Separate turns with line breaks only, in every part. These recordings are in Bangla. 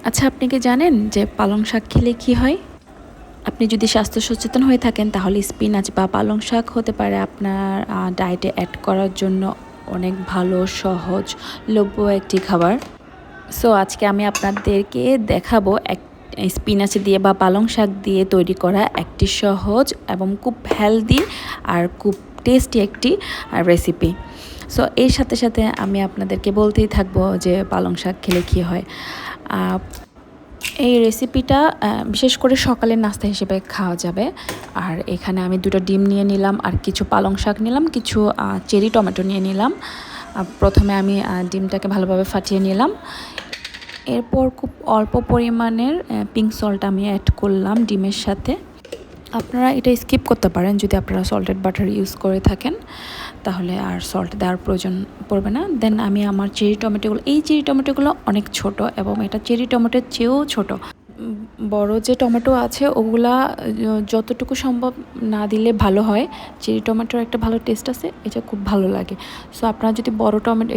আচ্ছা, আপনি কি জানেন যে পালং শাক খেলে কী হয়? আপনি যদি স্বাস্থ্য সচেতন হয়ে থাকেন তাহলে স্পিনাচ বা পালং শাক হতে পারে আপনার ডায়েটে অ্যাড করার জন্য অনেক ভালো, সহজলভ্য একটি খাবার। সো আজকে আমি আপনাদেরকে দেখাবো স্পিনাচ দিয়ে বা পালং শাক দিয়ে তৈরি করা একটি সহজ এবং খুব হেলদি আর খুব টেস্টি একটি রেসিপি। সো এর সাথে সাথে আমি আপনাদেরকে বলতেই থাকবো যে পালং শাক খেলে কী হয়। এই রেসিপিটা বিশেষ করে সকালের নাস্তা হিসেবে খাওয়া যাবে। আর এখানে আমি 2টো ডিম নিয়ে নিলাম, আর কিছু পালং শাক নিলাম, কিছু চেরি টমেটো নিয়ে নিলাম। প্রথমে আমি ডিমটাকে ভালোভাবে ফাটিয়ে নিলাম। এরপর খুব অল্প পরিমাণের পিঙ্ক সল্ট আমি অ্যাড করলাম ডিমের সাথে। আপনারা এটা স্কিপ করতে পারেন যদি আপনারা সল্টেড বাটার ইউজ করে থাকেন, তাহলে আর সল্ট দেওয়ার প্রয়োজন পড়বে না। দেন আমি আমার চেরি টমেটোগুলো অনেক ছোট, এবং এটা চেরি টমেটোর চেয়েও ছোট। বড় যে টমেটো আছে ওগুলা যতটুকু সম্ভব না দিলে ভালো হয়। চেরি টমেটোর একটা ভালো টেস্ট আছে, এটা খুব ভালো লাগে। সো আপনারা যদি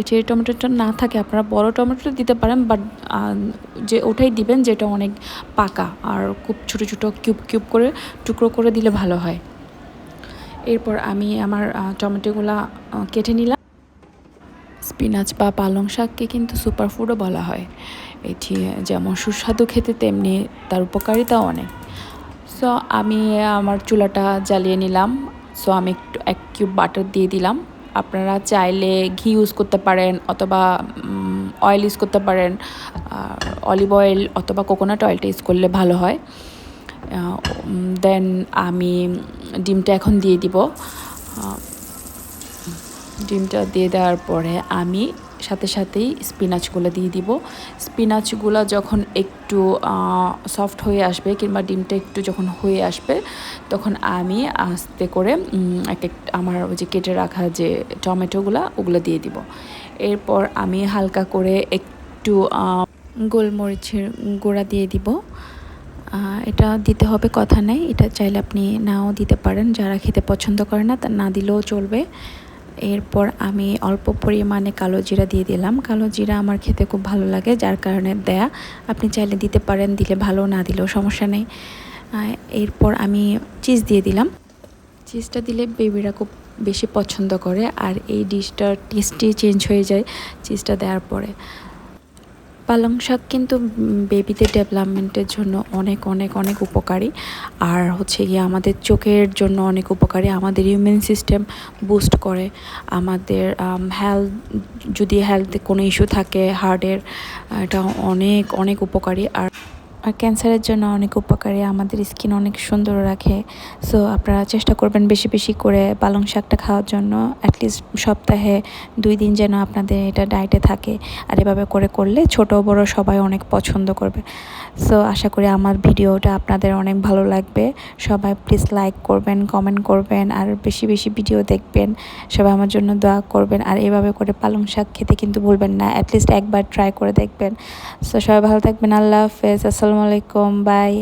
চেরি টমেটোটা না থাকে আপনারা বড় টমেটো দিতে পারেন, বাট যে ওটাই দিবেন যেটা অনেক পাকা আর খুব ছোট ছোট কিউব করে টুকরো করে দিলে ভালো হয়। এরপর আমি আমার টমেটোগুলা কেটে নিলাম। স্পিনাচ বা পালং শাককে কিন্তু সুপারফুডও বলা হয়। এটি যেমন সুস্বাদু খেতে, তেমনি তার উপকারিতাও অনেক। সো আমি আমার চুলাটা জ্বালিয়ে নিলাম। সো আমি এক কিউব বাটার দিয়ে দিলাম। আপনারা চাইলে ঘি ইউজ করতে পারেন, অথবা অয়েল ইউজ করতে পারেন। অলিভ অয়েল অথবা কোকোনাট অয়েলটা ইউজ করলে ভালো হয়। দেন আমি ডিমটা এখন দিয়ে দিব। ডিমটা দিয়ে দেওয়ার পরে আমি সাথে সাথেই স্পিনাচগুলো দিয়ে দিব। স্পিনাচগুলো যখন একটু সফট হয়ে আসবে, কিংবা ডিমটা একটু যখন হয়ে আসবে, তখন আমি আস্তে করে আমার ওই যে কেটে রাখা যে টমেটোগুলো ওগুলো দিয়ে দিব। এরপর আমি হালকা করে একটু গোলমরিচের গুঁড়া দিয়ে দিব। এটা দিতে হবে কথা নেই, এটা চাইলে আপনি নাও দিতে পারেন, যারা খেতে পছন্দ করে না তা না দিলেও চলবে। এরপর আমি অল্প পরিমাণে কালো জিরা দিয়ে দিলাম। কালো জিরা আমার খেতে খুব ভালো লাগে, যার কারণে দেয়া। আপনি চাইলে দিতে পারেন, দিলে ভালো, না দিলেও সমস্যা নেই। এরপর আমি চিজ দিয়ে দিলাম। চিজটা দিলে বেবিরা খুব বেশি পছন্দ করে, আর এই ডিশটার টেস্টই চেঞ্জ হয়ে যায় চিজটা দেওয়ার পরে। পালং শাক কিন্তু বেবিদের ডেভেলপমেন্টের জন্য অনেক অনেক অনেক উপকারী, আর হচ্ছে গিয়ে আমাদের চোখের জন্য অনেক উপকারী। আমাদের ইমিউন সিস্টেম বুস্ট করে। আমাদের হেলথে কোনো ইস্যু থাকে হার্টের, এটা অনেক অনেক উপকারী। আর ক্যান্সারের জন্য অনেক উপকারী, আমাদের স্কিন অনেক সুন্দর রাখে। সো আপনারা চেষ্টা করবেন বেশি বেশি করে পালং শাকটা খাওয়ার জন্য। অ্যাটলিস্ট সপ্তাহে 2 দিন যেন আপনাদের এটা ডায়েটে থাকে। আর এভাবে করলে ছোট বড় সবাই অনেক পছন্দ করবে। সো আশা করি আমার ভিডিওটা আপনাদের অনেক ভালো লাগবে। সবাই প্লিজ লাইক করবেন, কমেন্ট করবেন, আর বেশি বেশি ভিডিও দেখবেন। সবাই আমার জন্য দোয়া করবেন, আর এভাবে করে পালং শাক খেতে কিন্তু ভুলবেন না। অ্যাটলিস্ট একবার ট্রাই করে দেখবেন। সো সবাই ভালো থাকবেন। আল্লাহ হাফেজ। আসসালামু আলাইকুম। বাই।